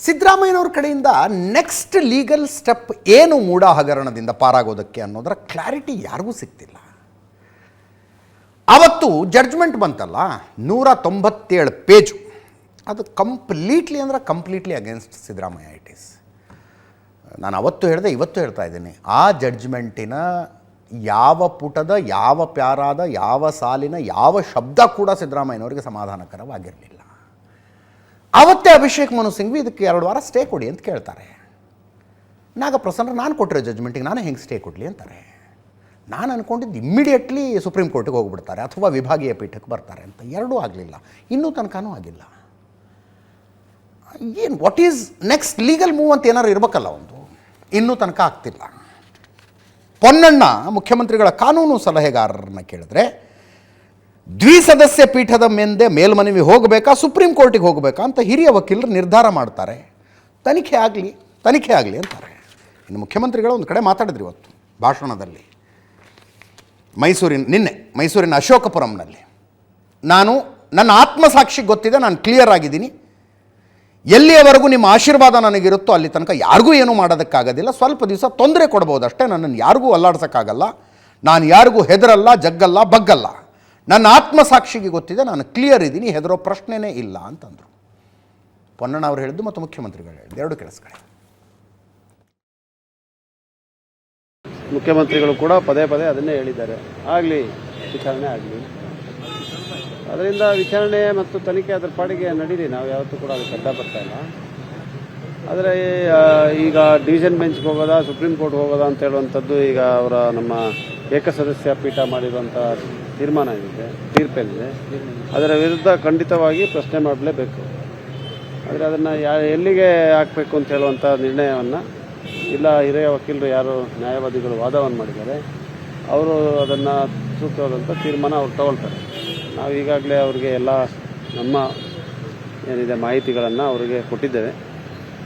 ಸಿದ್ದರಾಮಯ್ಯನವ್ರ ಕಡೆಯಿಂದ next legal step ಏನು ಮೂಡ ಹಗರಣದಿಂದ ಪಾರಾಗೋದಕ್ಕೆ ಅನ್ನೋದರ ಕ್ಲಾರಿಟಿ ಯಾರಿಗೂ ಸಿಗ್ತಿಲ್ಲ. ಅವತ್ತು ಜಡ್ಜ್ಮೆಂಟ್ ಬಂತಲ್ಲ 197 ಪೇಜು, ಅದು completely against Siddaramaiah it is. ನಾನು ಅವತ್ತು ಹೇಳಿದೆ, ಇವತ್ತು ಹೇಳ್ತಾ ಇದ್ದೀನಿ, ಆ ಜಡ್ಜ್ಮೆಂಟಿನ ಯಾವ ಪುಟದ ಯಾವ ಪ್ಯಾರಾದ ಯಾವ ಸಾಲಿನ ಯಾವ ಶಬ್ದ ಕೂಡ ಸಿದ್ದರಾಮಯ್ಯನವರಿಗೆ ಸಮಾಧಾನಕರವಾಗಿರಲಿಲ್ಲ. ಆವತ್ತೇ ಅಭಿಷೇಕ್ ಮನು ಸಿಂಘ್ವಿ ಇದಕ್ಕೆ 2 ವಾರ ಸ್ಟೇ ಕೊಡಿ ಅಂತ ಕೇಳ್ತಾರೆ. ನಾಗಪ್ರಸನ್ನ ನಾನು ಕೊಟ್ಟಿರೋ ಜಡ್ಜ್ಮೆಂಟಿಗೆ ನಾನೇ ಹೆಂಗೆ ಸ್ಟೇ ಕೊಡಲಿ ಅಂತಾರೆ. ನಾನು ಅಂದ್ಕೊಂಡಿದ್ದು ಇಮ್ಮಿಡಿಯೇಟ್ಲಿ ಸುಪ್ರೀಂ ಕೋರ್ಟಿಗೆ ಹೋಗ್ಬಿಡ್ತಾರೆ ಅಥವಾ ವಿಭಾಗೀಯ ಪೀಠಕ್ಕೆ ಬರ್ತಾರೆ ಅಂತ. ಎರಡೂ ಆಗಲಿಲ್ಲ, ಇನ್ನೂ ತನಕನೂ ಆಗಿಲ್ಲ. ಏನು what is next legal move ಅಂತ ಏನಾರು ಇರಬೇಕಲ್ಲ ಒಂದು, ಇನ್ನೂ ತನಕ ಆಗ್ತಿಲ್ಲ. ಪೊನ್ನಣ್ಣ ಮುಖ್ಯಮಂತ್ರಿಗಳ ಕಾನೂನು ಸಲಹೆಗಾರರನ್ನ ಕೇಳಿದ್ರೆ, ದ್ವಿಸದಸ್ಯ ಪೀಠದ ಮುಂದೆ ಮೇಲ್ಮನವಿ ಹೋಗಬೇಕಾ ಸುಪ್ರೀಂ ಕೋರ್ಟಿಗೆ ಹೋಗಬೇಕಾ ಅಂತ ಹಿರಿಯ ವಕೀಲರು ನಿರ್ಧಾರ ಮಾಡ್ತಾರೆ. ತನಿಖೆ ಆಗಲಿ ಅಂತಾರೆ. ಇನ್ನು ಮುಖ್ಯಮಂತ್ರಿಗಳು ಒಂದು ಕಡೆ ಮಾತಾಡಿದ್ರು ಇವತ್ತು ಭಾಷಣದಲ್ಲಿ, ನಿನ್ನೆ ಮೈಸೂರಿನ ಅಶೋಕಪುರಂನಲ್ಲಿ, ನನ್ನ ಆತ್ಮಸಾಕ್ಷಿಗೆ ಗೊತ್ತಿದೆ, ನಾನು ಕ್ಲಿಯರ್ ಆಗಿದ್ದೀನಿ, ಎಲ್ಲಿಯವರೆಗೂ ನಿಮ್ಮ ಆಶೀರ್ವಾದ ನನಗಿರುತ್ತೋ ಅಲ್ಲಿ ತನಕ ಯಾರಿಗೂ ಏನೂ ಮಾಡೋದಕ್ಕಾಗೋದಿಲ್ಲ, ಸ್ವಲ್ಪ ದಿವಸ ತೊಂದರೆ ಕೊಡ್ಬೋದು ಅಷ್ಟೇ, ನನ್ನನ್ನು ಯಾರಿಗೂ ಅಲ್ಲಾಡ್ಸೋಕ್ಕಾಗಲ್ಲ, ನಾನು ಯಾರಿಗೂ ಹೆದರಲ್ಲ, ಜಗ್ಗಲ್ಲ, ಬಗ್ಗಲ್ಲ, ನನ್ನ ಆತ್ಮಸಾಕ್ಷಿಗೆ ಗೊತ್ತಿದೆ, ನಾನು ಕ್ಲಿಯರ್ ಇದ್ದೀನಿ, ಹೆದರೋ ಪ್ರಶ್ನೆನೇ ಇಲ್ಲ ಅಂತಂದರು. ಪೊನ್ನಣ್ಣ ಅವರು ಹೇಳಿದ್ದು ಮತ್ತು ಮುಖ್ಯಮಂತ್ರಿಗಳು ಹೇಳಿದ್ದು ಎರಡು ಕೆಲಸಗಳೇ. ಮುಖ್ಯಮಂತ್ರಿಗಳು ಕೂಡ ಪದೇ ಅದನ್ನೇ ಹೇಳಿದ್ದಾರೆ, ಆಗಲಿ ವಿಚಾರಣೆ ಆಗಲಿ, ಅದರಿಂದ ವಿಚಾರಣೆ ಮತ್ತು ತನಿಖೆ ಅದರ ಪಾಡಿಗೆ ನಡೀಲಿ, ನಾವು ಯಾವತ್ತೂ ಕೂಡ ಅದಕ್ಕೆ ಅಡ್ಡ ಬರ್ತಾ ಇಲ್ಲ. ಆದರೆ ಈಗ ಡಿವಿಷನ್ ಬೆಂಚ್ಗೆ ಹೋಗೋದಾ ಸುಪ್ರೀಂ ಕೋರ್ಟ್ ಹೋಗೋದಾ ಅಂತ ಹೇಳುವಂಥದ್ದು ಈಗ ನಮ್ಮ ಏಕಸದಸ್ಯ ಪೀಠ ಮಾಡಿರುವಂಥ ತೀರ್ಮಾನ ತೀರ್ಪೇನಿದೆ, ಅದರ ವಿರುದ್ಧ ಖಂಡಿತವಾಗಿ ಪ್ರಶ್ನೆ ಮಾಡಲೇಬೇಕು. ಆದರೆ ಅದನ್ನು ಎಲ್ಲಿಗೆ ಹಾಕಬೇಕು ಅಂತ ಹೇಳುವಂಥ ನಿರ್ಣಯವನ್ನು ಇಲ್ಲ ಹಿರಿಯ ವಕೀಲರು ಯಾರು ನ್ಯಾಯವಾದಿಗಳು ವಾದವನ್ನು ಮಾಡಿದ್ದಾರೆ, ಅವರು ಅದನ್ನು ಸೂಕ್ತವಾದಂಥ ತೀರ್ಮಾನ ಅವ್ರು ತಗೊಳ್ತಾರೆ. ನಾವು ಈಗಾಗಲೇ ಅವರಿಗೆ ಎಲ್ಲ ನಮ್ಮ ಏನಿದೆ ಮಾಹಿತಿಗಳನ್ನು ಅವರಿಗೆ ಕೊಟ್ಟಿದ್ದೇವೆ.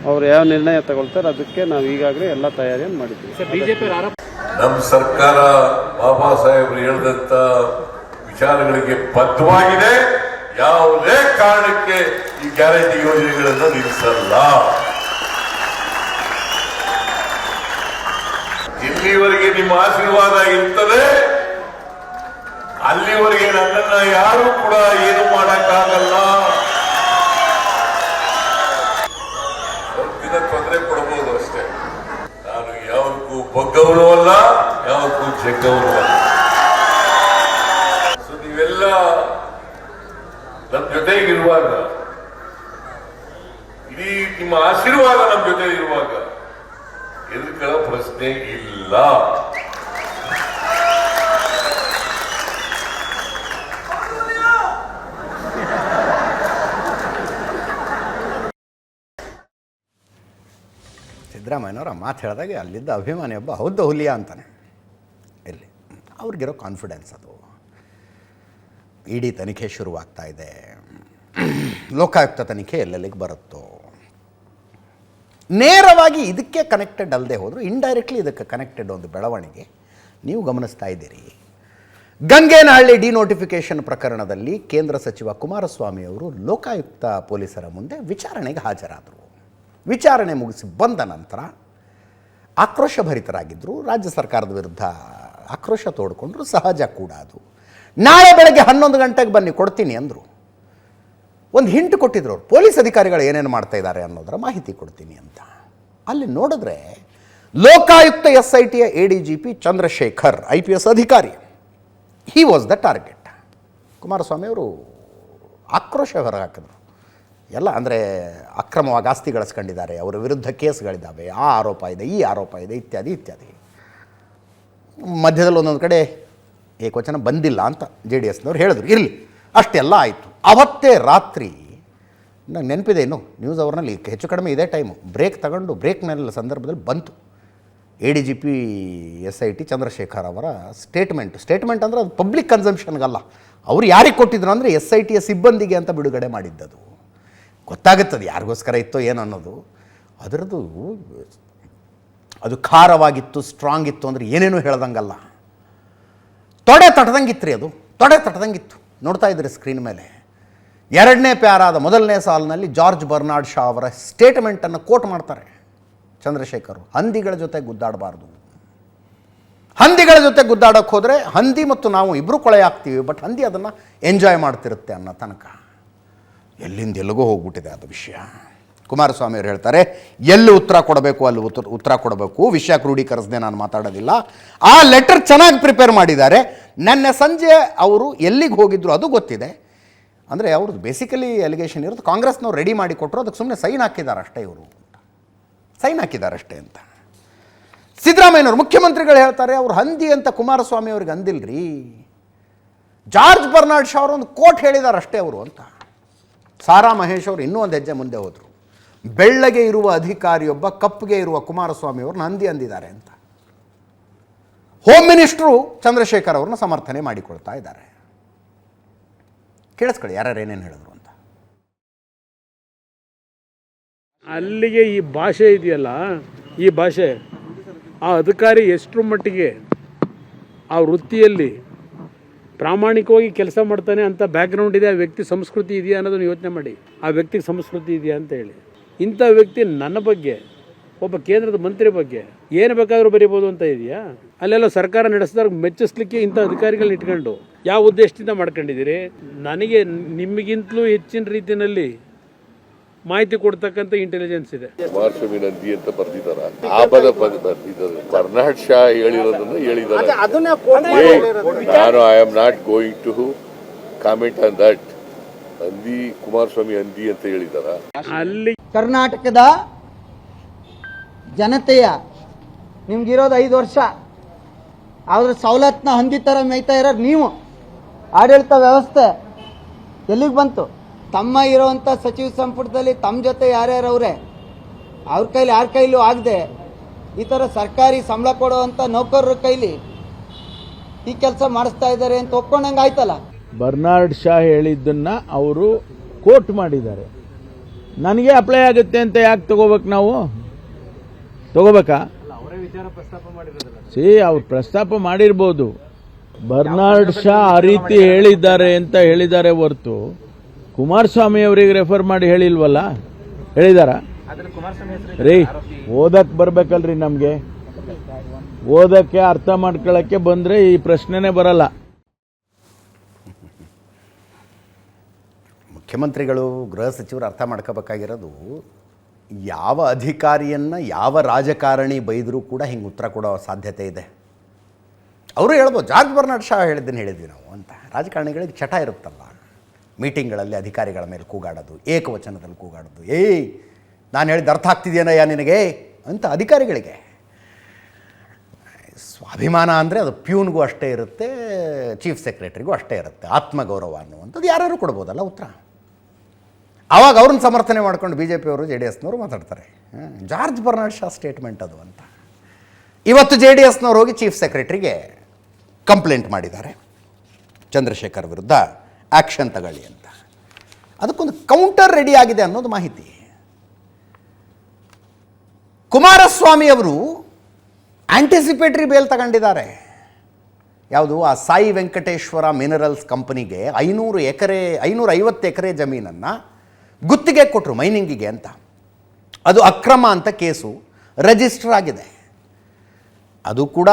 ಅವರು ಯಾವ ನಿರ್ಣಯ ತಗೊಳ್ತಾರೆ ಅದಕ್ಕೆ ನಾವು ಈಗಾಗಲೇ ಎಲ್ಲ ತಯಾರಿಯನ್ನು ಮಾಡಿದ್ದೀವಿ. ನಮ್ಮ ಸರ್ಕಾರ ಬಾಬಾ ಸಾಹೇಬರು ಹೇಳಿದಂತ ವಿಚಾರಗಳಿಗೆ ಬದ್ಧವಾಗಿದೆ. ಯಾವುದೇ ಕಾರಣಕ್ಕೆ ಈ ಗ್ಯಾರಂಟಿ ಯೋಜನೆಗಳನ್ನು ನಿಲ್ಲಿಸಲ್ಲ. ಇಲ್ಲಿವರೆಗೆ ನಿಮ್ಮ ಆಶೀರ್ವಾದ ಇರ್ತದೆ, ಅಲ್ಲಿವರೆಗೆ ನನ್ನನ್ನ ಯಾರು ಕೂಡ ಏನು ಮಾಡಕ್ಕಾಗಲ್ಲ. ಸ್ವಲ್ಪ ದಿನ ತೊಂದರೆ ಕೊಡಬಹುದು ಅಷ್ಟೇ. ನಾನು ಯಾವಕ್ಕೂ ಬಗ್ಗವನು ಅಲ್ಲ, ಯಾವಕ್ಕೂ ಜಗ್ಗವನು ಅಲ್ಲ. ಸೊ ನೀವೆಲ್ಲ ನಮ್ಮ ಜೊತೆಗಿರುವಾಗ, ಇಡೀ ನಿಮ್ಮ ಆಶೀರ್ವಾದ ನಮ್ಮ ಜೊತೆ ಇರುವಾಗ ಎದುರುಗಳ ಪ್ರಶ್ನೆ ಇಲ್ಲ. ಸಿದ್ದರಾಮಯ್ಯನವರ ಮಾತು ಹೇಳಿದಾಗ ಅಲ್ಲಿದ್ದ ಅಭಿಮಾನಿ ಒಬ್ಬ ಹೌದು ಹುಲಿಯ ಅಂತಾನೆ. ಇಲ್ಲಿ ಅವ್ರಿಗಿರೋ ಕಾನ್ಫಿಡೆನ್ಸ್ ಅದು. ಇಡೀ ತನಿಖೆ ಶುರುವಾಗ್ತಾ ಇದೆ, ಲೋಕಾಯುಕ್ತ ತನಿಖೆ ಎಲ್ಲೆಲ್ಲಿಗೆ ಬರುತ್ತೋ, ನೇರವಾಗಿ ಇದಕ್ಕೆ ಕನೆಕ್ಟೆಡ್ ಅಲ್ಲದೆ ಹೋದರೂ ಇಂಡೈರೆಕ್ಟ್ಲಿ ಇದಕ್ಕೆ ಕನೆಕ್ಟೆಡ್ ಒಂದು ಬೆಳವಣಿಗೆ ನೀವು ಗಮನಿಸ್ತಾ ಇದ್ದೀರಿ. ಗಂಗೇನಹಳ್ಳಿ ಡಿನೋಟಿಫಿಕೇಷನ್ ಪ್ರಕರಣದಲ್ಲಿ ಕೇಂದ್ರ ಸಚಿವ ಕುಮಾರಸ್ವಾಮಿ ಅವರು ಲೋಕಾಯುಕ್ತ ಪೊಲೀಸರ ಮುಂದೆ ವಿಚಾರಣೆಗೆ ಹಾಜರಾದರು. ವಿಚಾರಣೆ ಮುಗಿಸಿ ಬಂದ ನಂತರ ಆಕ್ರೋಶಭರಿತರಾಗಿದ್ದರು, ರಾಜ್ಯ ಸರ್ಕಾರದ ವಿರುದ್ಧ ಆಕ್ರೋಶ ತೋಡ್ಕೊಂಡ್ರು, ಸಹಜ ಕೂಡ ಅದು. ನಾಳೆ ಬೆಳಗ್ಗೆ 11 ಗಂಟೆಗೆ ಬನ್ನಿ ಕೊಡ್ತೀನಿ ಅಂದರು. ಒಂದು ಹಿಂಟ್ ಕೊಟ್ಟಿದ್ರು ಅವರು, ಪೊಲೀಸ್ ಅಧಿಕಾರಿಗಳು ಏನೇನು ಮಾಡ್ತಾ ಇದ್ದಾರೆ ಅನ್ನೋದರ ಮಾಹಿತಿ ಕೊಡ್ತೀನಿ ಅಂತ. ಅಲ್ಲಿ ನೋಡಿದ್ರೆ ಲೋಕಾಯುಕ್ತ SITಯ ADGP ಚಂದ್ರಶೇಖರ್ IPS ಅಧಿಕಾರಿ, he was the target. Kumaraswamy ಅವರು ಆಕ್ರೋಶ ಹೊರಹಾಕಿದ್ರು. ಎಲ್ಲ ಅಂದರೆ ಅಕ್ರಮವಾಗಿ ಆಸ್ತಿ ಗಳಿಸ್ಕೊಂಡಿದ್ದಾರೆ, ಅವರ ವಿರುದ್ಧ ಕೇಸ್ಗಳಿದ್ದಾವೆ, ಆ ಆರೋಪ ಇದೆ, ಈ ಆರೋಪ ಇದೆ, ಇತ್ಯಾದಿ. ಮಧ್ಯದಲ್ಲಿ ಒಂದೊಂದು ಕಡೆ ಏಕವಚನ ಬಂದಿಲ್ಲ ಅಂತ JDSನವ್ರು ಹೇಳಿದ್ರು. ಇರಲಿ, ಅಷ್ಟೆಲ್ಲ ಆಯಿತು. ಅವತ್ತೇ ರಾತ್ರಿ ನಂಗೆ ನೆನಪಿದೆ, ಇನ್ನು ನ್ಯೂಸ್ ಅವರ್ನಲ್ಲಿ ಹೆಚ್ಚು ಕಡಿಮೆ ಇದೇ ಟೈಮು ಬ್ರೇಕ್ ತಗೊಂಡು ಬ್ರೇಕ್ನೆಲ್ಲ ಸಂದರ್ಭದಲ್ಲಿ ಬಂತು ADGP SIT ಚಂದ್ರಶೇಖರ್ ಅವರ ಸ್ಟೇಟ್ಮೆಂಟ್ ಅಂದರೆ ಅದು ಪಬ್ಲಿಕ್ ಕನ್ಸಂಪ್ಷನ್ಗಲ್ಲ, ಅವರು ಯಾರಿಗೆ ಕೊಟ್ಟಿದ್ರು ಅಂದರೆ SITಯ ಸಿಬ್ಬಂದಿಗೆ ಅಂತ ಬಿಡುಗಡೆ ಮಾಡಿದ್ದದು. ಗೊತ್ತಾಗುತ್ತದೆ ಯಾರಿಗೋಸ್ಕರ ಇತ್ತೋ ಏನು ಅನ್ನೋದು. ಅದರದ್ದು ಅದು ಖಾರವಾಗಿತ್ತು, ಸ್ಟ್ರಾಂಗ್ ಇತ್ತು ಅಂದರೆ ಏನೇನೂ ಹೇಳ್ದಂಗಲ್ಲ, ತೊಡೆ ತಟ್ಟದಂಗಿತ್ತು ರೀ, ಅದು ತೊಡೆ ತಟ್ಟದಂಗಿತ್ತು. ನೋಡ್ತಾ ಇದ್ರಿ ಸ್ಕ್ರೀನ್ ಮೇಲೆ. ಎರಡನೇ ಪ್ಯಾರಾದ ಮೊದಲನೇ ಸಾಲಿನಲ್ಲಿ ಜಾರ್ಜ್ ಬರ್ನಾರ್ಡ್ ಶಾ ಅವರ ಸ್ಟೇಟ್ಮೆಂಟನ್ನು ಕೋಟ್ ಮಾಡ್ತಾರೆ ಚಂದ್ರಶೇಖರ್. ಹಂದಿಗಳ ಜೊತೆ ಗುದ್ದಾಡಬಾರ್ದು, ಹಂದಿಗಳ ಜೊತೆ ಗುದ್ದಾಡೋಕ್ಕೆ ಹೋದರೆ ಹಂದಿ ಮತ್ತು ನಾವು ಇಬ್ಬರು ಕೊಳೆ ಆಗ್ತೀವಿ, ಬಟ್ ಹಂದಿ ಅದನ್ನು ಎಂಜಾಯ್ ಮಾಡ್ತಿರುತ್ತೆ ಅನ್ನೋ ತನಕ ಎಲ್ಲಿಂದ ಎಲ್ಲಿಗೂ ಹೋಗ್ಬಿಟ್ಟಿದೆ ಅದು ವಿಷಯ. ಕುಮಾರಸ್ವಾಮಿ ಅವರು ಹೇಳ್ತಾರೆ ಎಲ್ಲಿ ಉತ್ತರ ಕೊಡಬೇಕು ಅಲ್ಲಿ ಉತ್ತರ ಕೊಡಬೇಕು, ವಿಷಯ ಕ್ರೋಢೀಕರಿಸದೆ ನಾನು ಮಾತಾಡೋದಿಲ್ಲ. ಆ ಲೆಟರ್ ಚೆನ್ನಾಗಿ ಪ್ರಿಪೇರ್ ಮಾಡಿದ್ದಾರೆ. ನೆನ್ನೆ ಸಂಜೆ ಅವರು ಎಲ್ಲಿಗೆ ಹೋಗಿದ್ರು ಅದು ಗೊತ್ತಿದೆ. ಅಂದರೆ ಅವ್ರದ್ದು ಬೇಸಿಕಲಿ ಅಲಿಗೇಷನ್ ಇರೋದು ಕಾಂಗ್ರೆಸ್ನವ್ರು ರೆಡಿ ಮಾಡಿ ಕೊಟ್ಟರು, ಅದಕ್ಕೆ ಸುಮ್ಮನೆ ಸೈನ್ ಹಾಕಿದ್ದಾರೆ ಅಷ್ಟೇ, ಇವರು ಸೈನ್ ಹಾಕಿದ್ದಾರೆ ಅಷ್ಟೇ ಅಂತ. ಸಿದ್ದರಾಮಯ್ಯನವರು ಮುಖ್ಯಮಂತ್ರಿಗಳು ಹೇಳ್ತಾರೆ ಅವರು ಹಂದಿ ಅಂತ ಕುಮಾರಸ್ವಾಮಿ ಅವ್ರಿಗೆ ಅಂದಿಲ್ರಿ, ಜಾರ್ಜ್ ಬರ್ನಾರ್ಡ್ ಶಾ ಅವರು ಒಂದು ಕೋಟ್ ಹೇಳಿದ್ದಾರೆ ಅಷ್ಟೇ ಅವರು ಅಂತ. ಸಾರಾ ಮಹೇಶ್ ಅವರು ಇನ್ನೂ ಒಂದು ಹೆಜ್ಜೆ ಮುಂದೆ ಹೋದರು. ಬೆಳ್ಳಗೆ ಇರುವ ಅಧಿಕಾರಿಯೊಬ್ಬ ಕಪ್ಪಗೆ ಇರುವ ಕುಮಾರಸ್ವಾಮಿ ಅವ್ರನ್ನ ಹಂದಿ ಅಂದಿದ್ದಾರೆ ಅಂತ ಹೋಮ್ ಮಿನಿಸ್ಟ್ರು ಚಂದ್ರಶೇಖರ್ ಅವ್ರನ್ನ ಸಮರ್ಥನೆ ಮಾಡಿಕೊಳ್ತಾ ಇದ್ದಾರೆ. ಕೇಳಿಸ್ಕೊಳ್ಳಿ ಯಾರ್ಯಾರು ಏನೇನು ಹೇಳಿದ್ರು ಅಂತ. ಅಲ್ಲಿಗೆ ಈ ಭಾಷೆ ಇದೆಯಲ್ಲ, ಈ ಭಾಷೆ ಆ ಅಧಿಕಾರಿ ಎಷ್ಟರ ಮಟ್ಟಿಗೆ ಆ ವೃತ್ತಿಯಲ್ಲಿ ಪ್ರಾಮಾಣಿಕವಾಗಿ ಕೆಲಸ ಮಾಡ್ತಾನೆ ಅಂತ ಬ್ಯಾಕ್ಗ್ರೌಂಡ್ ಇದೆ, ಆ ವ್ಯಕ್ತಿ ಸಂಸ್ಕೃತಿ ಇದೆಯಾ ಅನ್ನೋದನ್ನು ಯೋಚನೆ ಮಾಡಿ. ಆ ವ್ಯಕ್ತಿಗೆ ಸಂಸ್ಕೃತಿ ಇದೆಯಾ ಅಂತ ಹೇಳಿ. ಇಂಥ ವ್ಯಕ್ತಿ ನನ್ನ ಬಗ್ಗೆ, ಒಬ್ಬ ಕೇಂದ್ರದ ಮಂತ್ರಿ ಬಗ್ಗೆ ಏನು ಬೇಕಾದರೂ ಬರೀಬೋದು ಅಂತ ಇದೆಯಾ? ಅಲ್ಲೆಲ್ಲ ಸರ್ಕಾರ ನಡೆಸಿದಾಗ ಮೆಚ್ಚಿಸ್ಲಿಕ್ಕೆ ಇಂಥ ಅಧಿಕಾರಿಗಳನ್ನ ಇಟ್ಕೊಂಡು ಯಾವ ಉದ್ದೇಶದಿಂದ ಮಾಡ್ಕೊಂಡಿದ್ದೀರಿ? ನನಗೆ ನಿಮಗಿಂತಲೂ ಹೆಚ್ಚಿನ ರೀತಿಯಲ್ಲಿ ಮಾಹಿತಿ ಕೊಡ್ತಕ್ಕಂಥ ಇಂಟೆಲಿಜೆನ್ಸ್ ಇದೆ. ಕುಮಾರಸ್ವಾಮಿ ನಂದಿ ಅಂತ ಬರ್ದಿದ್ದಾರ, ಆ ಪದ ಬರ್ದಿದ್ದಾರೆ. ಬರ್ನಾರ್ಡ್ ಶಾ ಹೇಳಿರೋದನ್ನ ಹೇಳಿದ್ದಾರೆ. ನಾನು I am not going to comment on that. ಹಂದಿ ಕುಮಾರಸ್ವಾಮಿ ಹಂದಿ ಅಂತ ಹೇಳಿದಾರ. ಅಲ್ಲಿ ಕರ್ನಾಟಕದ ಜನತೆಯ ನಿಮ್ಗಿರೋದು 5 ವರ್ಷ, ಅವ್ರ ಸವಲತ್ತನ್ನ ಹಂದಿ ಥರ ಮೇಯ್ತಾ ಇರೋರು ನೀವು. ಆಡಳಿತ ವ್ಯವಸ್ಥೆ ಎಲ್ಲಿಗೆ ಬಂತು? ತಮ್ಮ ಇರೋವಂಥ ಸಚಿವ ಸಂಪುಟದಲ್ಲಿ ತಮ್ಮ ಜೊತೆ ಯಾರ್ಯಾರವ್ರೆ, ಅವ್ರ ಕೈಲಿ ಯಾರ ಕೈಲೂ ಆಗದೆ ಈ ಥರ ಸರ್ಕಾರಿ ಸಂಬಳ ಕೊಡುವಂಥ ನೌಕರರ ಕೈಲಿ ಈ ಕೆಲಸ ಮಾಡಿಸ್ತಾ ಇದ್ದಾರೆ ಅಂತ ಒಪ್ಕೊಂಡಂಗೆ ಆಯ್ತಲ್ಲ. ಬರ್ನಾರ್ಡ್ ಶಾ ಹೇಳಿದ್ದನ್ನ ಅವರು ಕೋಟ್ ಮಾಡಿದ್ದಾರೆ. ನನಗೆ ಅಪ್ಲೈ ಆಗುತ್ತೆ ಅಂತ ಯಾಕೆ ತಗೋಬೇಕು? ನಾವು ತಗೋಬೇಕಾ? ಅವ್ರು ಪ್ರಸ್ತಾಪ ಮಾಡಿರ್ಬೋದು. ಬರ್ನಾರ್ಡ್ ಶಾ ಆ ರೀತಿ ಹೇಳಿದ್ದಾರೆ ಅಂತ ಹೇಳಿದ್ದಾರೆ ಹೊರತು ಕುಮಾರಸ್ವಾಮಿ ಅವರಿಗೆ ರೆಫರ್ ಮಾಡಿ ಹೇಳಿಲ್ವಲ್ಲ. ಹೇಳಿದಾರ? ರೀ ಓದಕ್ ಬರ್ಬೇಕಲ್ರಿ, ನಮ್ಗೆ ಓದಕ್ಕೆ ಅರ್ಥ ಮಾಡ್ಕೊಳಕ್ಕೆ ಬಂದ್ರೆ ಈ ಪ್ರಶ್ನೆನೇ ಬರಲ್ಲ. ಮುಖ್ಯಮಂತ್ರಿಗಳು ಗೃಹ ಸಚಿವರು ಅರ್ಥ ಮಾಡ್ಕೋಬೇಕಾಗಿರೋದು ಯಾವ ಅಧಿಕಾರಿಯನ್ನು ಯಾವ ರಾಜಕಾರಣಿ ಬೈದರೂ ಕೂಡ ಹಿಂಗೆ ಉತ್ತರ ಕೊಡೋ ಸಾಧ್ಯತೆ ಇದೆ. ಅವರು ಹೇಳ್ಬೋದು ಜಾರ್ಜ್ ಬರ್ನಾರ್ಡ್ ಶಾ ಹೇಳಿದ್ದನ್ನು ಹೇಳಿದ್ವಿ ನಾವು ಅಂತ. ರಾಜಕಾರಣಿಗಳಿಗೆ ಚಟ ಇರುತ್ತಲ್ಲ, ಮೀಟಿಂಗ್ಗಳಲ್ಲಿ ಅಧಿಕಾರಿಗಳ ಮೇಲೆ ಕೂಗಾಡೋದು, ಏಕವಚನದಲ್ಲಿ ಕೂಗಾಡೋದು, ಏಯ್ ನಾನು ಹೇಳಿದ್ದು ಅರ್ಥ ಆಗ್ತಿದೆಯೇನಯ್ಯ ನಿನಗೆ ಅಂತ ಅಧಿಕಾರಿಗಳಿಗೆ. ಸ್ವಾಭಿಮಾನ ಅಂದರೆ ಅದು ಪ್ಯೂನ್ಗೂ ಅಷ್ಟೇ ಇರುತ್ತೆ, ಚೀಫ್ ಸೆಕ್ರೆಟರಿಗೂ ಅಷ್ಟೇ ಇರುತ್ತೆ. ಆತ್ಮಗೌರವ ಅನ್ನುವಂಥದ್ದು ಯಾರು ಕೊಡ್ಬೋದಲ್ಲ ಉತ್ತರ. ಆವಾಗ ಅವ್ರನ್ನ ಸಮರ್ಥನೆ ಮಾಡ್ಕೊಂಡು ಬಿ ಜೆ ಪಿಯವರು ಜೆ ಡಿ ಎಸ್ನವರು ಮಾತಾಡ್ತಾರೆ ಜಾರ್ಜ್ ಬರ್ನಾರ್ಡ್ ಶಾ ಸ್ಟೇಟ್ಮೆಂಟ್ ಅದು ಅಂತ. ಇವತ್ತು ಜೆ ಡಿ ಎಸ್ನವ್ರು ಹೋಗಿ ಚೀಫ್ ಸೆಕ್ರೆಟರಿಗೆ ಕಂಪ್ಲೇಂಟ್ ಮಾಡಿದ್ದಾರೆ, ಚಂದ್ರಶೇಖರ್ ವಿರುದ್ಧ ಆ್ಯಕ್ಷನ್ ತಗೊಳ್ಳಿ ಅಂತ. ಅದಕ್ಕೊಂದು ಕೌಂಟರ್ ರೆಡಿ ಆಗಿದೆ ಅನ್ನೋದು ಮಾಹಿತಿ. ಕುಮಾರಸ್ವಾಮಿ ಅವರು ಆಂಟಿಸಿಪೇಟರಿ ಬೇಲ್ ತಗೊಂಡಿದ್ದಾರೆ. ಯಾವುದು? ಆ ಸಾಯಿ ವೆಂಕಟೇಶ್ವರ ಮಿನರಲ್ಸ್ ಕಂಪನಿಗೆ 550 ಎಕರೆ ಜಮೀನನ್ನು ಗುತ್ತಿಗೆ ಕೊಟ್ಟರು ಮೈನಿಂಗಿಗೆ ಅಂತ. ಅದು ಅಕ್ರಮ ಅಂತ ಕೇಸು ರಿಜಿಸ್ಟರ್ ಆಗಿದೆ. ಅದು ಕೂಡ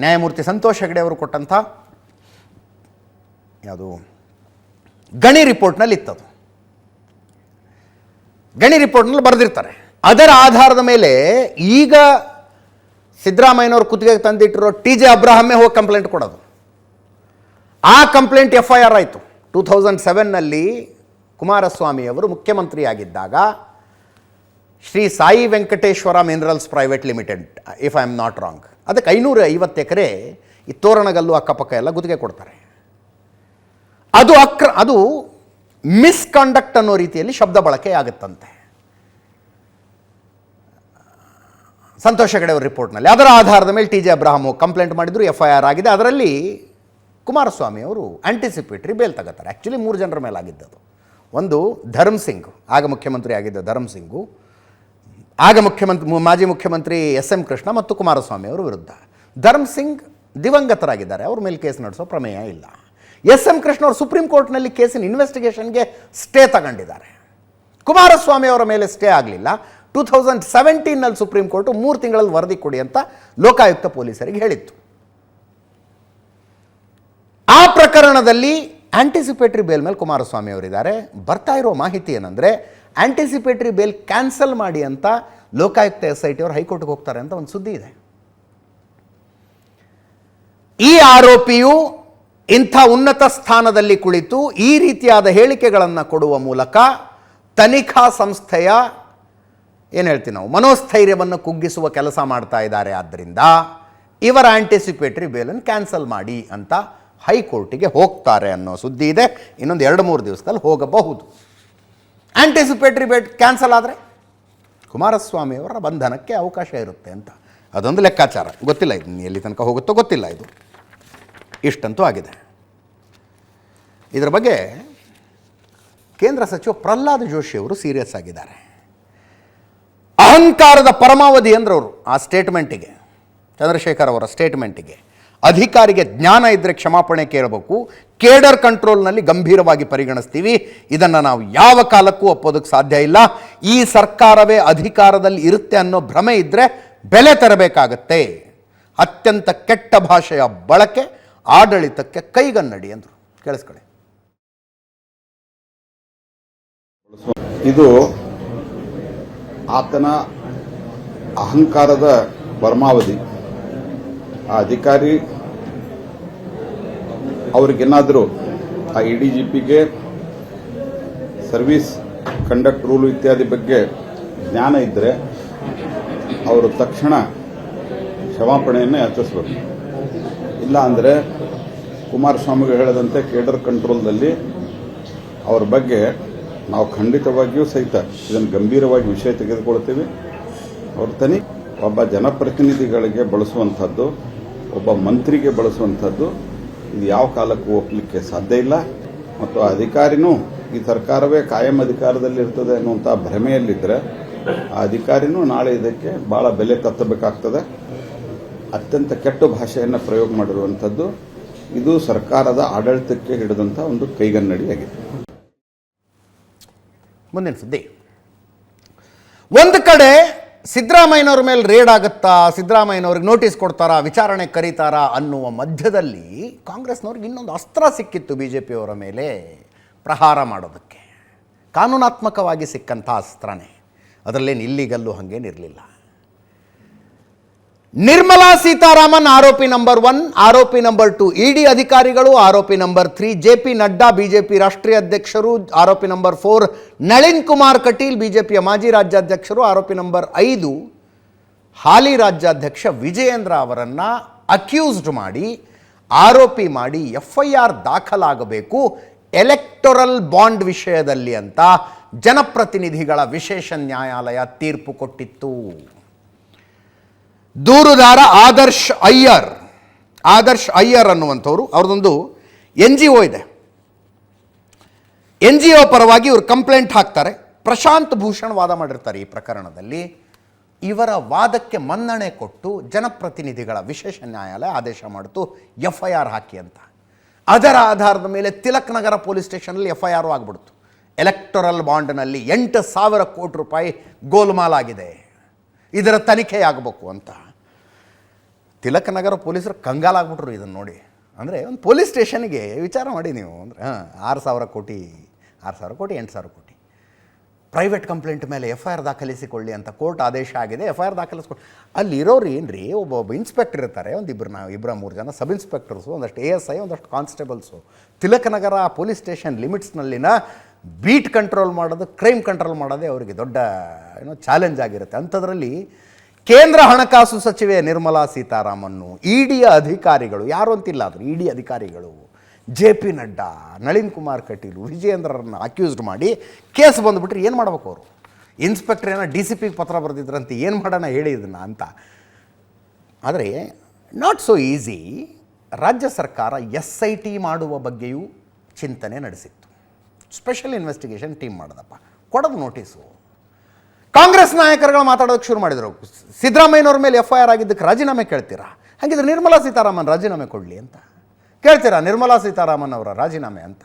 ನ್ಯಾಯಮೂರ್ತಿ ಸಂತೋಷ್ ಹೆಗಡೆ ಅವರು ಕೊಟ್ಟಂಥ ಯಾವುದು ಗಣಿ ರಿಪೋರ್ಟ್ನಲ್ಲಿ ಇತ್ತದು. ಗಣಿ ರಿಪೋರ್ಟ್ನಲ್ಲಿ ಬರೆದಿರ್ತಾರೆ. ಅದರ ಆಧಾರದ ಮೇಲೆ ಈಗ ಸಿದ್ದರಾಮಯ್ಯನವರು ಕುತ್ತಿಗೆಗೆ ತಂದಿಟ್ಟಿರೋ TJ ಅಬ್ರಾಹಮ್ಮೇ ಹೋಗಿ ಕಂಪ್ಲೇಂಟ್ ಕೊಡೋದು. ಆ ಕಂಪ್ಲೇಂಟ್ FIR ಆಯಿತು 2007ನಲ್ಲಿ. ಕುಮಾರಸ್ವಾಮಿಯವರು ಮುಖ್ಯಮಂತ್ರಿಯಾಗಿದ್ದಾಗ Shri Sai Venkateshwara minerals private limited, if I am not wrong, ಅದಕ್ಕೆ 550 ಎಕರೆ ಈ ತೋರಣಗಲ್ಲು ಅಕ್ಕಪಕ್ಕ ಎಲ್ಲ ಗುತ್ತಿಗೆ ಕೊಡ್ತಾರೆ. ಅದು ಮಿಸ್ಕಂಡಕ್ಟ್ ಅನ್ನೋ ರೀತಿಯಲ್ಲಿ ಶಬ್ದ ಬಳಕೆ ಆಗುತ್ತಂತೆ ಸಂತೋಷ್ ಹೆಗಡೆ ಅವರ ರಿಪೋರ್ಟ್ನಲ್ಲಿ. ಅದರ ಆಧಾರದ ಮೇಲೆ TJ ಅಬ್ರಾಹಂ ಕಂಪ್ಲೇಂಟ್ ಮಾಡಿದ್ರು, FIR ಆಗಿದೆ. ಅದರಲ್ಲಿ ಕುಮಾರಸ್ವಾಮಿ ಅವರು ಆಂಟಿಸಿಪೇಟರಿ ಬೇಲ್ ತಗೋತಾರೆ. ಆ್ಯಕ್ಚುಲಿ 3 ಜನರ ಮೇಲೆ ಆಗಿದ್ದದು. ಒಂದು ಧರ್ಮ್ ಸಿಂಗ್, ಆಗ ಮುಖ್ಯಮಂತ್ರಿ ಆಗಿದ್ದ ಧರ್ಮ್ ಸಿಂಗು, ಆಗ ಮಾಜಿ ಮುಖ್ಯಮಂತ್ರಿ SM ಕೃಷ್ಣ ಮತ್ತು ಕುಮಾರಸ್ವಾಮಿ ಅವರ ವಿರುದ್ಧ. ಧರ್ಮ್ ಸಿಂಗ್ ದಿವಂಗತರಾಗಿದ್ದಾರೆ, ಅವ್ರ ಮೇಲೆ ಕೇಸ್ ನಡೆಸೋ ಪ್ರಮೇಯ ಇಲ್ಲ. ಎಸ್.ಎಂ. ಕೃಷ್ಣ ಅವರು ಸುಪ್ರೀಂ ಕೋರ್ಟ್ನಲ್ಲಿ ಕೇಸಿನ ಇನ್ವೆಸ್ಟಿಗೇಷನ್ಗೆ ಸ್ಟೇ ತಗೊಂಡಿದ್ದಾರೆ. ಕುಮಾರಸ್ವಾಮಿ ಅವರ ಮೇಲೆ ಸ್ಟೇ ಆಗಲಿಲ್ಲ. 2017ನಲ್ಲಿ ಸುಪ್ರೀಂ ಕೋರ್ಟು 3 ತಿಂಗಳಲ್ಲಿ ವರದಿ ಕೊಡಿ ಅಂತ ಲೋಕಾಯುಕ್ತ ಪೊಲೀಸರಿಗೆ ಹೇಳಿತ್ತು. ಆ ಪ್ರಕರಣದಲ್ಲಿ ಆಂಟಿಸಿಪೇಟರಿ ಬೇಲ್ ಮೇಲೆ ಕುಮಾರಸ್ವಾಮಿ ಅವರಿದ್ದಾರೆ. ಬರ್ತಾ ಇರೋ ಮಾಹಿತಿ ಏನಂದರೆ ಆಂಟಿಸಿಪೇಟರಿ ಬೇಲ್ ಕ್ಯಾನ್ಸಲ್ ಮಾಡಿ ಅಂತ ಲೋಕಾಯುಕ್ತ SIT ಅವರು ಹೈಕೋರ್ಟ್ಗೆ ಹೋಗ್ತಾರೆ ಅಂತ ಒಂದು ಸುದ್ದಿ ಇದೆ. ಈ ಆರೋಪಿಯು ಇಂಥ ಉನ್ನತ ಸ್ಥಾನದಲ್ಲಿ ಕುಳಿತು ಈ ರೀತಿಯಾದ ಹೇಳಿಕೆಗಳನ್ನು ಕೊಡುವ ಮೂಲಕ ತನಿಖಾ ಸಂಸ್ಥೆಯ ಏನು ಹೇಳ್ತೀವಿ ನಾವು ಮನೋಸ್ಥೈರ್ಯವನ್ನು ಕುಗ್ಗಿಸುವ ಕೆಲಸ ಮಾಡ್ತಾ ಇದ್ದಾರೆ. ಆದ್ದರಿಂದ ಇವರ ಆಂಟಿಸಿಪೇಟರಿ ಬೇಲನ್ನು ಕ್ಯಾನ್ಸಲ್ ಮಾಡಿ ಅಂತ ಹೈಕೋರ್ಟಿಗೆ ಹೋಗ್ತಾರೆ ಅನ್ನೋ ಸುದ್ದಿ ಇದೆ. ಇನ್ನೊಂದು 2-3 ದಿವಸದಲ್ಲಿ ಹೋಗಬಹುದು. ಆಂಟಿಸಿಪೇಟರಿ ಬೇಲ್ ಕ್ಯಾನ್ಸಲ್ ಆದರೆ ಕುಮಾರಸ್ವಾಮಿಯವರ ಬಂಧನಕ್ಕೆ ಅವಕಾಶ ಇರುತ್ತೆ ಅಂತ ಅದೊಂದು ಲೆಕ್ಕಾಚಾರ. ಗೊತ್ತಿಲ್ಲ ಇದು ಎಲ್ಲಿ ತನಕ ಹೋಗುತ್ತೋ ಗೊತ್ತಿಲ್ಲ. ಇದು ಇಷ್ಟಂತೂ ಆಗಿದೆ. ಇದರ ಬಗ್ಗೆ ಕೇಂದ್ರ ಸಚಿವ ಪ್ರಹ್ಲಾದ್ ಜೋಶಿ ಅವರು ಸೀರಿಯಸ್ ಆಗಿದ್ದಾರೆ. ಅಹಂಕಾರದ ಪರಮಾವಧಿ ಅಂದ್ರವರು ಆ ಸ್ಟೇಟ್ಮೆಂಟಿಗೆ, ಚಂದ್ರಶೇಖರ್ ಅವರ ಸ್ಟೇಟ್ಮೆಂಟಿಗೆ, ಅಧಿಕಾರಿಗೆ ಜ್ಞಾನ ಇದ್ದರೆ ಕ್ಷಮಾಪಣೆ ಕೇಳಬೇಕು, ಕೇಡರ್ ಕಂಟ್ರೋಲ್ನಲ್ಲಿ ಗಂಭೀರವಾಗಿ ಪರಿಗಣಿಸ್ತೀವಿ, ಇದನ್ನು ನಾವು ಯಾವ ಕಾಲಕ್ಕೂ ಒಪ್ಪೋದಕ್ಕೆ ಸಾಧ್ಯ ಇಲ್ಲ, ಈ ಸರ್ಕಾರವೇ ಅಧಿಕಾರದಲ್ಲಿ ಇರುತ್ತೆ ಅನ್ನೋ ಭ್ರಮೆ ಇದ್ದರೆ ಬೆಲೆ ತರಬೇಕಾಗತ್ತೆ, ಅತ್ಯಂತ ಕೆಟ್ಟ ಭಾಷೆಯ ಬಳಕೆ ಆಡಳಿತಕ್ಕೆ ಕೈಗನ್ನಡಿ ಅಂದರು. ಕೇಳಿಸ್ಕೊಳ್ಳಿ. ಇದು ಆತನ ಅಹಂಕಾರದ ಪರಮಾವಧಿ. ಆ ಅಧಿಕಾರಿ ಅವ್ರಿಗೇನಾದರೂ ಆ ADGPಗೆ ಸರ್ವಿಸ್ ಕಂಡಕ್ಟ್ ರೂಲ್ ಇತ್ಯಾದಿ ಬಗ್ಗೆ ಜ್ಞಾನ ಇದ್ದರೆ ಅವರು ತಕ್ಷಣ ಕ್ಷಮಾಪಣೆಯನ್ನು ಯಾಚಿಸಬೇಕು. ಇಲ್ಲ ಅಂದರೆ ಕುಮಾರಸ್ವಾಮಿಗಳು ಹೇಳದಂತೆ ಕೇಡರ್ ಕಂಟ್ರೋಲ್ದಲ್ಲಿ ಅವ್ರ ಬಗ್ಗೆ ನಾವು ಖಂಡಿತವಾಗಿಯೂ ಸಹಿತ ಇದನ್ನು ಗಂಭೀರವಾಗಿ ವಿಷಯ ತೆಗೆದುಕೊಳ್ತೀವಿ. ಅವ್ರ ಒಬ್ಬ ಜನಪ್ರತಿನಿಧಿಗಳಿಗೆ ಬಳಸುವಂಥದ್ದು, ಒಬ್ಬ ಮಂತ್ರಿಗೆ ಬಳಸುವಂಥದ್ದು ಇದು ಯಾವ ಕಾಲಕ್ಕೂ ಒಪ್ಪಲಿಕ್ಕೆ ಸಾಧ್ಯ ಇಲ್ಲ. ಮತ್ತು ಆ ಅಧಿಕಾರಿನೂ ಈ ಸರ್ಕಾರವೇ ಕಾಯಂ ಅಧಿಕಾರದಲ್ಲಿ ಇರ್ತದೆ ಅನ್ನುವಂಥ ಭ್ರಮೆಯಲ್ಲಿದ್ದರೆ ಆ ಅಧಿಕಾರಿನೂ ನಾಳೆ ಇದಕ್ಕೆ ಭಾಳ ಬೆಲೆ ಕಟ್ಟಬೇಕಾಗ್ತದೆ. ಅತ್ಯಂತ ಕೆಟ್ಟ ಭಾಷೆಯನ್ನು ಪ್ರಯೋಗ ಮಾಡಿರುವಂಥದ್ದು ಇದು ಸರ್ಕಾರದ ಆಡಳಿತಕ್ಕೆ ಹಿಡಿದಂಥ ಒಂದು ಕೈಗನ್ನಡಿಯಾಗಿದೆ. ಮುಂದಿನ ಸುದ್ದಿ. ಒಂದು ಕಡೆ ಸಿದ್ದರಾಮಯ್ಯನವ್ರ ಮೇಲೆ ರೇಡ್ ಆಗುತ್ತಾ, ಸಿದ್ದರಾಮಯ್ಯನವ್ರಿಗೆ ನೋಟಿಸ್ ಕೊಡ್ತಾರಾ, ವಿಚಾರಣೆ ಕರೀತಾರಾ ಅನ್ನುವ ಮಧ್ಯದಲ್ಲಿ ಕಾಂಗ್ರೆಸ್ನವ್ರಿಗೆ ಇನ್ನೊಂದು ಅಸ್ತ್ರ ಸಿಕ್ಕಿತ್ತು BJPಯವರ ಮೇಲೆ ಪ್ರಹಾರ ಮಾಡೋದಕ್ಕೆ. ಕಾನೂನಾತ್ಮಕವಾಗಿ ಸಿಕ್ಕಂಥ ಅಸ್ತ್ರನೇ, ಅದರಲ್ಲೇನು ಇಲ್ಲಿಗಲ್ಲೂ ಹಾಗೇನಿರಲಿಲ್ಲ. ನಿರ್ಮಲಾ ಸೀತಾರಾಮನ್ ಆರೋಪಿ ನಂಬರ್ 1, ಆರೋಪಿ ನಂಬರ್ 2 ED ಅಧಿಕಾರಿಗಳು, ಆರೋಪಿ ನಂಬರ್ 3 JP ನಡ್ಡಾ BJP ರಾಷ್ಟ್ರೀಯ ಅಧ್ಯಕ್ಷರು, ಆರೋಪಿ ನಂಬರ್ 4 ನಳಿನ್ ಕುಮಾರ್ ಕಟೀಲ್ BJPಯ ಮಾಜಿ ರಾಜ್ಯಾಧ್ಯಕ್ಷರು, ಆರೋಪಿ ನಂಬರ್ 5 ಹಾಲಿ ರಾಜ್ಯಾಧ್ಯಕ್ಷ ವಿಜಯೇಂದ್ರ ಅವರನ್ನು ಅಕ್ಯೂಸ್ಡ್ ಮಾಡಿ, ಆರೋಪಿ ಮಾಡಿ FIR ದಾಖಲಾಗಬೇಕು ಎಲೆಕ್ಟೊರಲ್ ಬಾಂಡ್ ವಿಷಯದಲ್ಲಿ ಅಂತ ಜನಪ್ರತಿನಿಧಿಗಳ ವಿಶೇಷ ನ್ಯಾಯಾಲಯ ತೀರ್ಪು ಕೊಟ್ಟಿತ್ತು. ದೂರುದಾರ ಆದರ್ಶ್ ಅಯ್ಯರ್ ಅನ್ನುವಂಥವ್ರು, ಅವ್ರದ್ದೊಂದು NGO ಇದೆ. NGO ಪರವಾಗಿ ಇವರು ಕಂಪ್ಲೇಂಟ್ ಹಾಕ್ತಾರೆ. ಪ್ರಶಾಂತ್ ಭೂಷಣ್ ವಾದ ಮಾಡಿರ್ತಾರೆ ಈ ಪ್ರಕರಣದಲ್ಲಿ. ಇವರ ವಾದಕ್ಕೆ ಮನ್ನಣೆ ಕೊಟ್ಟು ಜನಪ್ರತಿನಿಧಿಗಳ ವಿಶೇಷ ನ್ಯಾಯಾಲಯ ಆದೇಶ ಮಾಡಿತು FIR ಹಾಕಿ ಅಂತ. ಅದರ ಆಧಾರದ ಮೇಲೆ ತಿಲಕ್ ನಗರ ಪೊಲೀಸ್ ಸ್ಟೇಷನಲ್ಲಿ FIR ಆಗಿಬಿಡ್ತು. ಎಲೆಕ್ಟೊರಲ್ ಬಾಂಡ್ನಲ್ಲಿ 8,000 ಕೋಟಿ ರೂಪಾಯಿ ಗೋಲ್ಮಾಲಾಗಿದೆ, ಇದರ ತನಿಖೆ ಆಗಬೇಕು ಅಂತ. ತಿಲಕ್ ನಗರ ಪೊಲೀಸರು ಕಂಗಾಲಾಗ್ಬಿಟ್ರು ಇದನ್ನು ನೋಡಿ. ಅಂದರೆ ಒಂದು ಪೊಲೀಸ್ ಸ್ಟೇಷನ್ಗೆ ವಿಚಾರ ಮಾಡಿ ನೀವು, ಅಂದರೆ 6,000 ಕೋಟಿ 8,000 ಕೋಟಿ ಪ್ರೈವೇಟ್ ಕಂಪ್ಲೇಂಟ್ ಮೇಲೆ FIR ದಾಖಲಿಸಿಕೊಳ್ಳಿ ಅಂತ ಕೋರ್ಟ್ ಆದೇಶ ಆಗಿದೆ. FIR ದಾಖಲಿಸ್ಕೊಂಡು ಅಲ್ಲಿರೋರು ಏನ್ರಿ, ಒಬ್ಬ ಇನ್ಸ್ಪೆಕ್ಟರ್ ಇರ್ತಾರೆ, ಒಂದು 2-3 ಜನ ಸಬ್ ಇನ್ಸ್ಪೆಕ್ಟರ್ಸು, ಒಂದಷ್ಟು ASI, ಒಂದಷ್ಟು ಕಾನ್ಸ್ಟೇಬಲ್ಸು. ತಿಲಕ್ ನಗರ ಪೊಲೀಸ್ ಸ್ಟೇಷನ್ ಲಿಮಿಟ್ಸ್ನಲ್ಲಿನ ಬೀಟ್ ಕಂಟ್ರೋಲ್ ಮಾಡೋದು, ಕ್ರೈಮ್ ಕಂಟ್ರೋಲ್ ಮಾಡೋದೇ ಅವರಿಗೆ ದೊಡ್ಡ ಚಾಲೆಂಜ್ ಆಗಿರುತ್ತೆ. ಅಂಥದ್ರಲ್ಲಿ ಕೇಂದ್ರ ಹಣಕಾಸು ಸಚಿವೆ ನಿರ್ಮಲಾ ಸೀತಾರಾಮನ್ನು EDಯ ಅಧಿಕಾರಿಗಳು, ಯಾರು ಅಂತಿಲ್ಲ ಆದರೂ ED ಅಧಿಕಾರಿಗಳು, JP ನಡ್ಡಾ, ನಳಿನ್ ಕುಮಾರ್ ಕಟೀಲು, ವಿಜಯೇಂದ್ರರನ್ನು ಅಕ್ಯೂಸ್ಡ್ ಮಾಡಿ ಕೇಸ್ ಬಂದುಬಿಟ್ರೆ ಏನು ಮಾಡ್ಬೇಕು ಅವರು? ಇನ್ಸ್ಪೆಕ್ಟರ್ ಏನೋ DCPಗೆ ಪತ್ರ ಬರೆದಿದ್ರಂತೆ, ಏನು ಮಾಡೋಣ ಹೇಳಿ ಇದನ್ನು ಅಂತ. ಆದರೆ ನಾಟ್ ಸೋ ಈಸಿ. ರಾಜ್ಯ ಸರ್ಕಾರ SIT ಮಾಡುವ ಬಗ್ಗೆಯೂ ಚಿಂತನೆ ನಡೆಸಿತ್ತು. ಸ್ಪೆಷಲ್ ಇನ್ವೆಸ್ಟಿಗೇಷನ್ ಟೀಮ್ ಮಾಡೋದಪ್ಪ, ಕೊಡೋದು ನೋಟಿಸು. ಕಾಂಗ್ರೆಸ್ ನಾಯಕರುಗಳು ಮಾತಾಡೋದಕ್ಕೆ ಶುರು ಮಾಡಿದರು. ಸಿದ್ದರಾಮಯ್ಯನವ್ರ ಮೇಲೆ FIR ಆಗಿದ್ದಕ್ಕೆ ರಾಜೀನಾಮೆ ಕೇಳ್ತೀರಾ? ಹಾಗಿದ್ರೆ ನಿರ್ಮಲಾ ಸೀತಾರಾಮನ್ ರಾಜೀನಾಮೆ ಕೊಡಲಿ ಅಂತ. ಕೇಳ್ತೀರಾ ನಿರ್ಮಲಾ ಸೀತಾರಾಮನ್ ಅವರ ರಾಜೀನಾಮೆ ಅಂತ?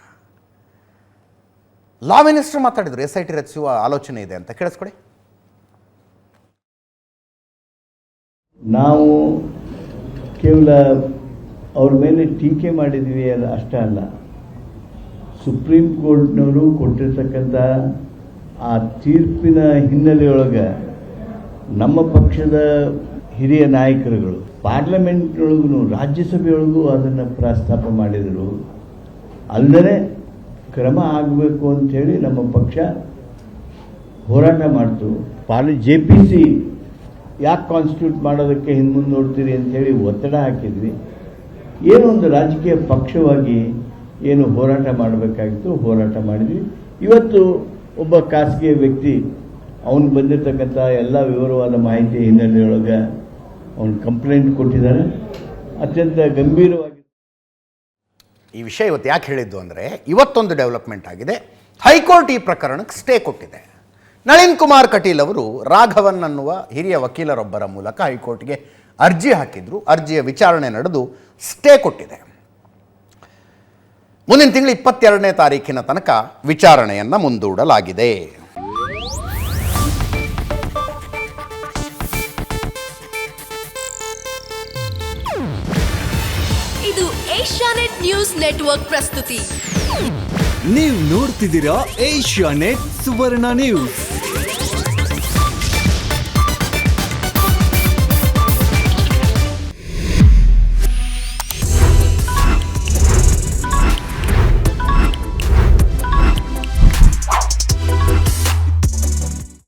ಲಾ ಮಿನಿಸ್ಟರ್ ಮಾತಾಡಿದ್ರು SIT ರಚಿಸುವ ಆಲೋಚನೆ ಇದೆ ಅಂತ. ಕೇಳಿಸ್ಕೊಡಿ. ನಾವು ಕೇವಲ ಅವ್ರ ಮೇಲೆ ಟೀಕೆ ಮಾಡಿದ್ವಿ ಅಷ್ಟೇ ಅಲ್ಲ, ಸುಪ್ರೀಂ ಕೋರ್ಟ್ನವರು ಕೊಟ್ಟಿರ್ತಕ್ಕಂಥ ಆ ತೀರ್ಪಿನ ಹಿನ್ನೆಲೆಯೊಳಗೆ ನಮ್ಮ ಪಕ್ಷದ ಹಿರಿಯ ನಾಯಕರುಗಳು ಪಾರ್ಲಿಮೆಂಟ್ನೊಳಗೂ ರಾಜ್ಯಸಭೆಯೊಳಗೂ ಅದನ್ನು ಪ್ರಸ್ತಾಪ ಮಾಡಿದರು. ಅಲ್ಲದೆ ಕ್ರಮ ಆಗಬೇಕು ಅಂಥೇಳಿ ನಮ್ಮ ಪಕ್ಷ ಹೋರಾಟ ಮಾಡ್ತು. JPC ಯಾಕೆ ಕಾನ್ಸ್ಟಿಟ್ಯೂಟ್ ಮಾಡೋದಕ್ಕೆ ಹಿಂದೆ ನೋಡ್ತೀರಿ ಅಂಥೇಳಿ ಒತ್ತಡ ಹಾಕಿದ್ವಿ. ಏನೋ ಒಂದು ರಾಜಕೀಯ ಪಕ್ಷವಾಗಿ ಏನು ಹೋರಾಟ ಮಾಡಬೇಕಾಗಿತ್ತು ಹೋರಾಟ ಮಾಡಿದ್ವಿ. ಇವತ್ತು ಒಬ್ಬ ಖಾಸಗಿ ವ್ಯಕ್ತಿ ಅವನಿಗೆ ಬಂದಿರತಕ್ಕಂಥ ಎಲ್ಲ ವಿವರವಾದ ಮಾಹಿತಿ ಹಿನ್ನೆಲೆಯೊಳಗೆ ಅವನು ಕಂಪ್ಲೇಂಟ್ ಕೊಟ್ಟಿದ್ದಾರೆ. ಅತ್ಯಂತ ಗಂಭೀರವಾಗಿ ಈ ವಿಷಯ ಇವತ್ತು ಯಾಕೆ ಹೇಳಿದ್ದು ಅಂದರೆ, ಇವತ್ತೊಂದು ಡೆವಲಪ್ಮೆಂಟ್ ಆಗಿದೆ. ಹೈಕೋರ್ಟ್ ಈ ಪ್ರಕರಣಕ್ಕೆ ಸ್ಟೇ ಕೊಟ್ಟಿದೆ. ನಳಿನ್ ಕುಮಾರ್ ಕಟೀಲ್ ಅವರು ರಾಘವನ್ ಅನ್ನುವ ಹಿರಿಯ ವಕೀಲರೊಬ್ಬರ ಮೂಲಕ ಹೈಕೋರ್ಟ್ಗೆ ಅರ್ಜಿ ಹಾಕಿದ್ರು. ಅರ್ಜಿಯ ವಿಚಾರಣೆ ನಡೆದು ಸ್ಟೇ ಕೊಟ್ಟಿದೆ. ಮುಂದಿನ ತಿಂಗಳು 22ನೇ ತಾರೀಕಿನ ತನಕ ವಿಚಾರಣೆಯನ್ನು ಮುಂದೂಡಲಾಗಿದೆ. ಇದು ಏಷ್ಯಾನೆಟ್ ನ್ಯೂಸ್ ನೆಟ್ವರ್ಕ್ ಪ್ರಸ್ತುತಿ. ನೀವು ನೋಡ್ತಿದ್ದೀರಾ ಏಷ್ಯಾನೆಟ್ ಸುವರ್ಣ ನ್ಯೂಸ್.